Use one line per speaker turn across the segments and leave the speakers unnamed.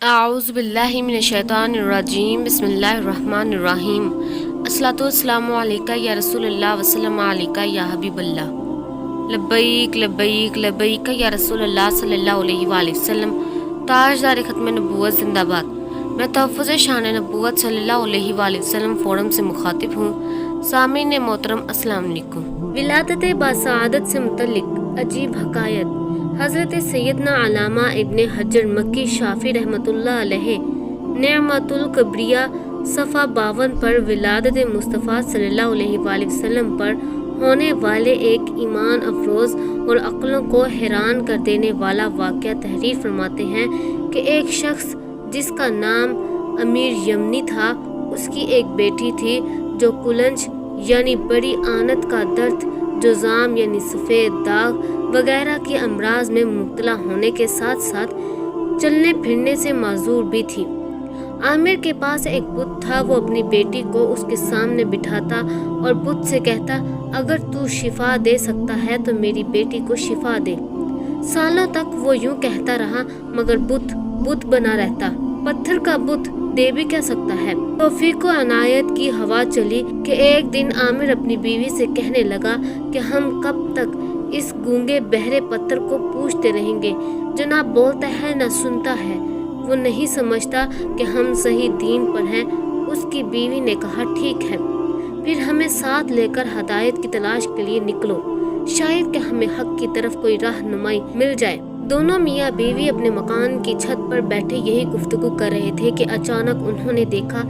اعوذ باللہ من الشیطان الرجیم بسم اللہ الرحمن الرحیم الصلاۃ والسلام علیکہ یا رسول اللہ وسلم علیکہ یا حبیب اللہ لبیک لبیک لبیک یا رسول اللہ صلی اللہ علیہ وآلہ وسلم تاجدار ختم نبوت زندہ باد۔ میں تحفظ شان نبوت صلی اللہ علیہ وآلہ وسلم فورم سے مخاطب ہوں۔ سامعین محترم السلام علیکم۔ ولادت باسعادت سے متعلق عجیب حکایت۔ حضرت سیدنا علامہ ابن حجر مکی شافعی رحمۃ اللہ علیہ نعمت الکبریہ صفحہ 52 پر ولادت مصطفیٰ صلی اللہ علیہ وآلہ وسلم پر ہونے والے ایک ایمان افروز اور عقلوں کو حیران کر دینے والا واقعہ تحریر فرماتے ہیں کہ ایک شخص جس کا نام امیر یمنی تھا، اس کی ایک بیٹی تھی جو کلنج یعنی بڑی آنت کا درد، جذام یعنی سفید داغ وغیرہ کی امراض میں مبتلا ہونے کے ساتھ ساتھ چلنے پھرنے سے معذور بھی تھی۔ عامر کے پاس ایک بت تھا۔ وہ اپنی بیٹی کو اس کے سامنے بٹھاتا اور بت سے کہتا، اگر تو شفا دے سکتا ہے تو میری بیٹی کو شفا دے۔ سالوں تک وہ یوں کہتا رہا مگر بت بنا رہتا۔ پتھر کا بت دے بھی کیا سکتا ہے۔ توفیق و عنایت کی ہوا چلی کہ ایک دن عامر اپنی بیوی سے کہنے لگا کہ ہم کب تک اس گونگے بہرے پتھر کو پوچھتے رہیں گے جو نہ بولتا ہے نہ سنتا ہے، وہ نہیں سمجھتا کہ ہم صحیح دین پر ہیں۔ اس کی بیوی نے کہا، ٹھیک ہے، پھر ہمیں ساتھ لے کر ہدایت کی تلاش کے لیے نکلو، شاید کہ ہمیں حق کی طرف کوئی رہنمائی مل جائے۔ دونوں میاں بیوی اپنے مکان کی چھت پر بیٹھے یہی گفتگو کر رہے تھے کہ اچانک انہوں نے دیکھا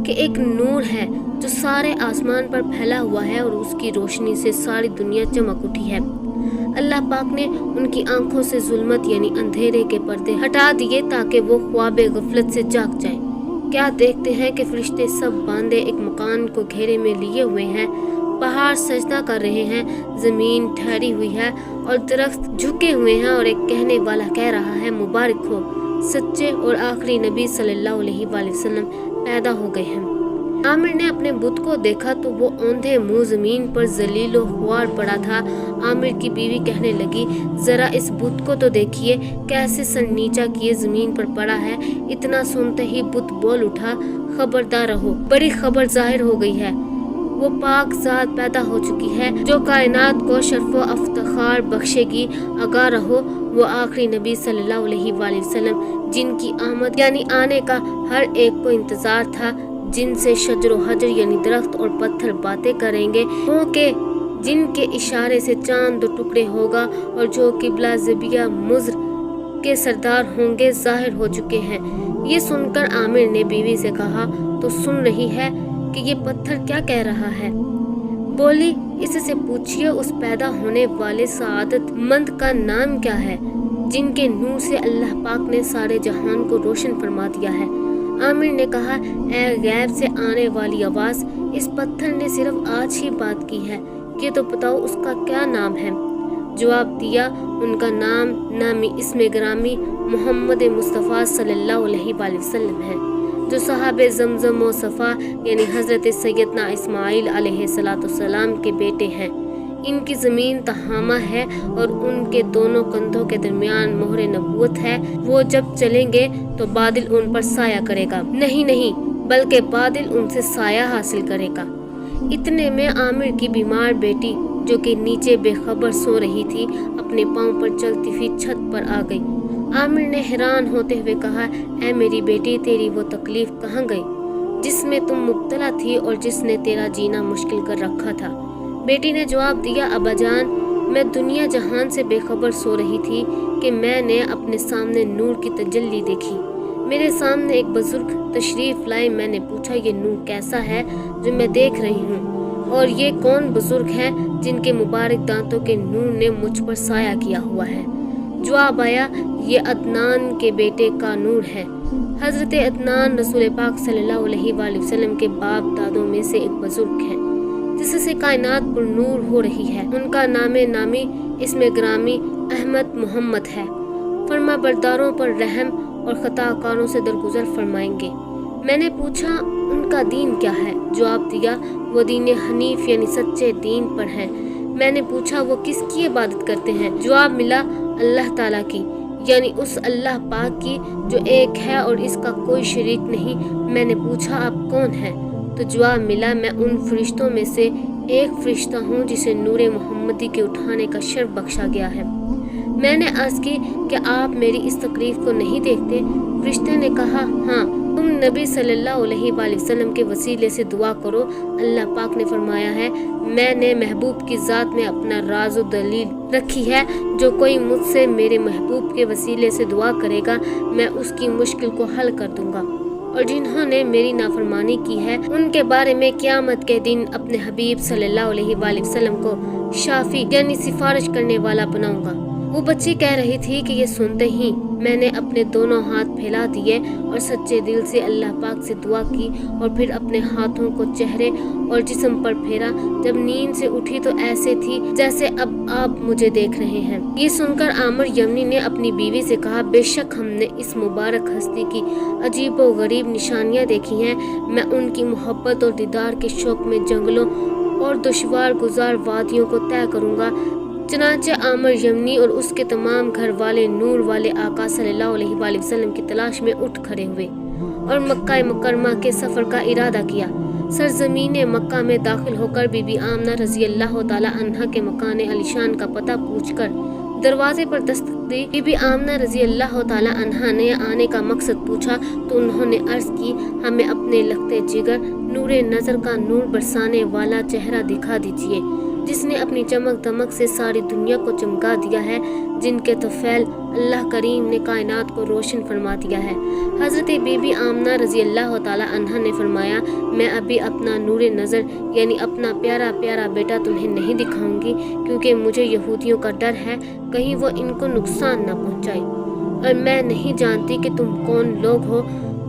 کہ ایک نور ہے جو سارے آسمان پر پھیلا ہوا ہے اور اس کی روشنی سے ساری دنیا چمک اٹھی ہے۔ اللہ پاک نے ان کی آنکھوں سے ظلمت یعنی اندھیرے کے پردے ہٹا دیے تاکہ وہ خواب غفلت سے جاگ جائیں۔ کیا دیکھتے ہیں کہ فرشتے سب باندھے ایک مکان کو گھیرے میں لیے ہوئے ہیں، پہاڑ سجدہ کر رہے ہیں، زمین ٹھہری ہوئی ہے اور درخت جھکے ہوئے ہیں، اور ایک کہنے والا کہہ رہا ہے، مبارک ہو، سچے اور آخری نبی صلی اللہ علیہ وآلہ وسلم پیدا ہو گئے ہیں۔ عامر نے اپنے بت کو دیکھا تو وہ اوندھے منہ زمین پر ذلیل و خوار پڑا تھا۔ عامر کی بیوی کہنے لگی، ذرا اس بت کو تو دیکھیے، کیسے سر نیچا کیے زمین پر پڑا ہے۔ اتنا سنتے ہی بت بول اٹھا، خبردار رہو، بڑی خبر ظاہر ہو گئی ہے، وہ پاک ذات پیدا ہو چکی ہے جو کائنات کو شرف و افتخار بخشے گی۔ آگاہ رہو، وہ آخری نبی صلی اللہ علیہ وآلہ وسلم جن کی آمد یعنی آنے کا ہر ایک کو انتظار تھا، جن سے شجر و حجر یعنی درخت اور پتھر باتیں کریں گے، کہ جن کے اشارے سے چاند دو ٹکڑے ہوگا اور جو قبلہ زبیہ مضر کے سردار ہوں گے، ظاہر ہو چکے ہیں۔ یہ سن کر عامر نے بیوی سے کہا، تو سن رہی ہے کہ یہ پتھر کیا کہہ رہا ہے؟ بولی، اس سے پوچھئے اس پیدا ہونے والے سعادت مند کا نام کیا ہے جن کے نور سے اللہ پاک نے سارے جہان کو روشن فرما دیا ہے۔ عامر نے کہا، اے غیب سے آنے والی آواز، اس پتھر نے صرف آج ہی بات کی ہے، یہ تو بتاؤ اس کا کیا نام ہے؟ جواب دیا، ان کا نام نامی اسم گرامی محمد مصطفیٰ صلی اللہ علیہ وآلہ وسلم ہے، جو صاحب زمزم و صفا یعنی حضرت سیدنا اسماعیل علیہ السلام کے بیٹے ہیں۔ ان کی زمین تہامہ ہے اور ان کے دونوں کندھوں کے درمیان مہر نبوت ہے۔ وہ جب چلیں گے تو بادل ان پر سایہ کرے گا، نہیں بلکہ بادل ان سے سایہ حاصل کرے گا۔ اتنے میں عامر کی بیمار بیٹی جو کہ نیچے بے خبر سو رہی تھی، اپنے پاؤں پر چلتی ہوئی چھت پر آ گئی۔ عامر نے حیران ہوتے ہوئے کہا، اے میری بیٹی، تیری وہ تکلیف کہاں گئی جس میں تم مبتلا تھی اور جس نے تیرا جینا مشکل کر رکھا تھا؟ بیٹی نے جواب دیا، ابا جان، میں دنیا جہان سے بے خبر سو رہی تھی کہ میں نے اپنے سامنے نور کی تجلی دیکھی۔ میرے سامنے ایک بزرگ تشریف لائے، میں نے پوچھا، یہ نور کیسا ہے جو میں دیکھ رہی ہوں، اور یہ کون بزرگ ہے جن کے مبارک دانتوں کے نور نے مجھ پر سایہ کیا ہوا ہے؟ جواب آیا، یہ عدنان کے بیٹے کا نور ہے۔ حضرت عدنان رسول پاک صلی اللہ علیہ وآلہ وسلم کے باپ دادوں میں سے ایک بزرگ ہیں جس سے کائنات پر نور ہو رہی ہے۔ ان کا نام نامی اسم گرامی احمد محمد ہے، فرما برداروں پر رحم اور خطا کاروں سے درگزر فرمائیں گے۔ میں نے پوچھا، ان کا دین کیا ہے؟ جواب دیا، وہ دین حنیف یعنی سچے دین پر ہیں۔ میں نے پوچھا، وہ کس کی عبادت کرتے ہیں؟ جواب ملا، اللہ تعالیٰ کی، یعنی اس اللہ پاک کی جو ایک ہے اور اس کا کوئی شریک نہیں۔ میں نے پوچھا آپ کون ہیں؟ تو جواب ملا میں ان فرشتوں میں سے ایک فرشتہ ہوں جسے نور محمدی کے اٹھانے کا شرف بخشا گیا ہے۔ میں نے عرض کی کہ آپ میری اس تکلیف کو نہیں دیکھتے؟ فرشتے نے کہا ہاں، تم نبی صلی اللہ علیہ وآلہ وسلم کے وسیلے سے دعا کرو۔ اللہ پاک نے فرمایا ہے میں نے محبوب کی ذات میں اپنا راز و دلیل رکھی ہے، جو کوئی مجھ سے میرے محبوب کے وسیلے سے دعا کرے گا میں اس کی مشکل کو حل کر دوں گا، اور جنہوں نے میری نافرمانی کی ہے ان کے بارے میں قیامت کے دن اپنے حبیب صلی اللہ علیہ وآلہ وسلم کو شافی یعنی سفارش کرنے والا بناؤں گا۔ وہ بچی کہہ رہی تھی کہ یہ سنتے ہی میں نے اپنے دونوں ہاتھ پھیلا دیے اور سچے دل سے اللہ پاک سے دعا کی، اور پھر اپنے ہاتھوں کو چہرے اور جسم پر پھیرا۔ جب نیند سے اٹھی تو ایسے تھی جیسے اب آپ مجھے دیکھ رہے ہیں۔ یہ سن کر عامر یمنی نے اپنی بیوی سے کہا بے شک ہم نے اس مبارک ہستی کی عجیب و غریب نشانیاں دیکھی ہیں، میں ان کی محبت اور دیدار کے شوق میں جنگلوں اور دشوار گزار وادیوں کو طے کروں گا۔ چنانچہ عامر یمنی اور اس کے تمام گھر والے نور والے آقا صلی اللہ علیہ وآلہ وسلم کی تلاش میں اٹھ کھڑے ہوئے اور مکہ مکرمہ کے سفر کا ارادہ کیا۔ سرزمین مکہ میں داخل ہو کر بی بی آمنہ رضی اللہ تعالی عنہا کے مکان علیشان کا پتہ پوچھ کر دروازے پر دستک دی۔ بی بی آمنہ رضی اللہ تعالی عنہا نے آنے کا مقصد پوچھا تو انہوں نے عرض کی ہمیں اپنے لختے جگر نور نظر کا نور برسانے والا چہرہ دکھا دیجیے، جس نے اپنی چمک دمک سے ساری دنیا کو چمکا دیا ہے، جن کے طفیل اللہ کریم نے کائنات کو روشن فرما دیا ہے۔ حضرت بی بی آمنہ رضی اللہ تعالی عنہا نے فرمایا میں ابھی اپنا نور نظر یعنی اپنا پیارا پیارا بیٹا تمہیں نہیں دکھاؤں گی، کیونکہ مجھے یہودیوں کا ڈر ہے کہیں وہ ان کو نقصان نہ پہنچائے، اور میں نہیں جانتی کہ تم کون لوگ ہو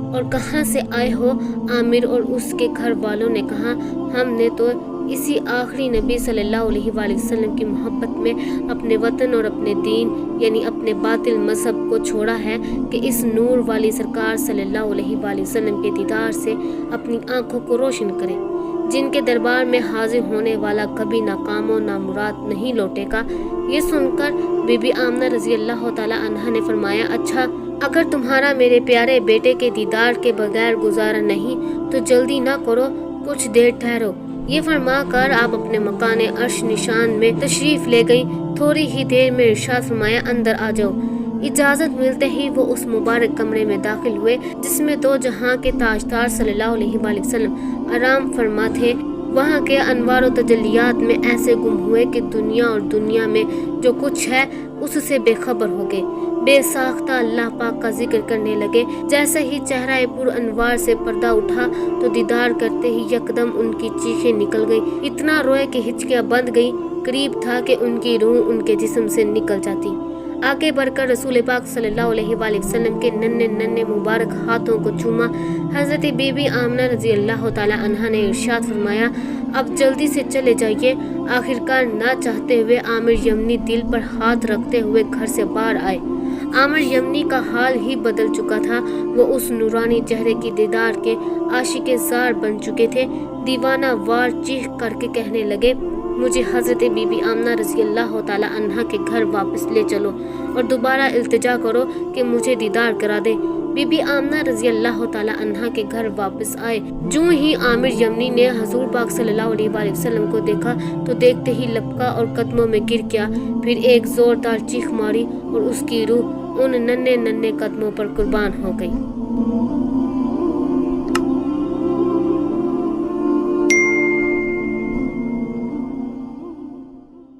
اور کہاں سے آئے ہو۔ عامر اور اس کے گھر والوں نے کہا ہم نے تو اسی آخری نبی صلی اللہ علیہ وآلہ وسلم کی محبت میں اپنے وطن اور اپنے دین یعنی اپنے باطل مذہب کو چھوڑا ہے کہ اس نور والی سرکار صلی اللہ علیہ وآلہ وسلم کے دیدار سے اپنی آنکھوں کو روشن کرے، جن کے دربار میں حاضر ہونے والا کبھی ناکام و نامراد نہیں لوٹے گا۔ یہ سن کر بی بی آمنہ رضی اللہ تعالی عنہا نے فرمایا اچھا، اگر تمہارا میرے پیارے بیٹے کے دیدار کے بغیر گزارا نہیں تو جلدی نہ کرو، کچھ دیر ٹھہرو۔ یہ فرما کر آپ اپنے مکان عرش نشان میں تشریف لے گئی۔ تھوڑی ہی دیر میں ارشاد فرمایا اندر آ جاؤ۔ اجازت ملتے ہی وہ اس مبارک کمرے میں داخل ہوئے جس میں دو جہاں کے تاجدار صلی اللہ علیہ وآلہ وسلم آرام فرما تھے۔ وہاں کے انوار و تجلیات میں ایسے گم ہوئے کہ دنیا اور دنیا میں جو کچھ ہے اس سے بے خبر ہو گئے۔ بے ساختہ اللہ پاک کا ذکر کرنے لگے۔ جیسے ہی چہرہ پر انوار سے پردہ اٹھا تو دیدار کرتے ہی یکدم ان کی چیخیں نکل گئی، اتنا روئے کہ ہچکیاں بند گئی، قریب تھا کہ ان کی روح ان کے جسم سے نکل جاتی۔ آگے بڑھ کر رسول پاک صلی اللہ علیہ وآلہ وسلم کے ننھے ننھے مبارک ہاتھوں کو چوما۔ حضرت بی بی آمنہ رضی اللہ تعالی عنہا نے ارشاد فرمایا اب جلدی سے چلے جائیے۔ آخرکار نہ چاہتے ہوئے عامر یمنی دل پر ہاتھ رکھتے ہوئے گھر سے باہر آئے۔ عامر یمنی کا حال ہی بدل چکا تھا، وہ اس نورانی چہرے کی دیدار کے عاشق زار بن چکے تھے۔ دیوانہ وار چیخ کر کے کہنے لگے مجھے حضرت بی بی آمنہ رضی اللہ تعالی عنہا کے گھر واپس لے چلو اور دوبارہ التجا کرو کہ مجھے دیدار کرا دے۔ بی بی آمنہ رضی اللہ تعالی عنہا کے گھر واپس آئے۔ جو ہی عامر یمنی نے حضور پاک صلی اللہ علیہ وآلہ وسلم کو دیکھا تو دیکھتے ہی لپکا اور قدموں میں گر گیا، پھر ایک زوردار چیخ ماری اور اس کی روح ان ننھے ننھے قدموں پر قربان ہو گئی۔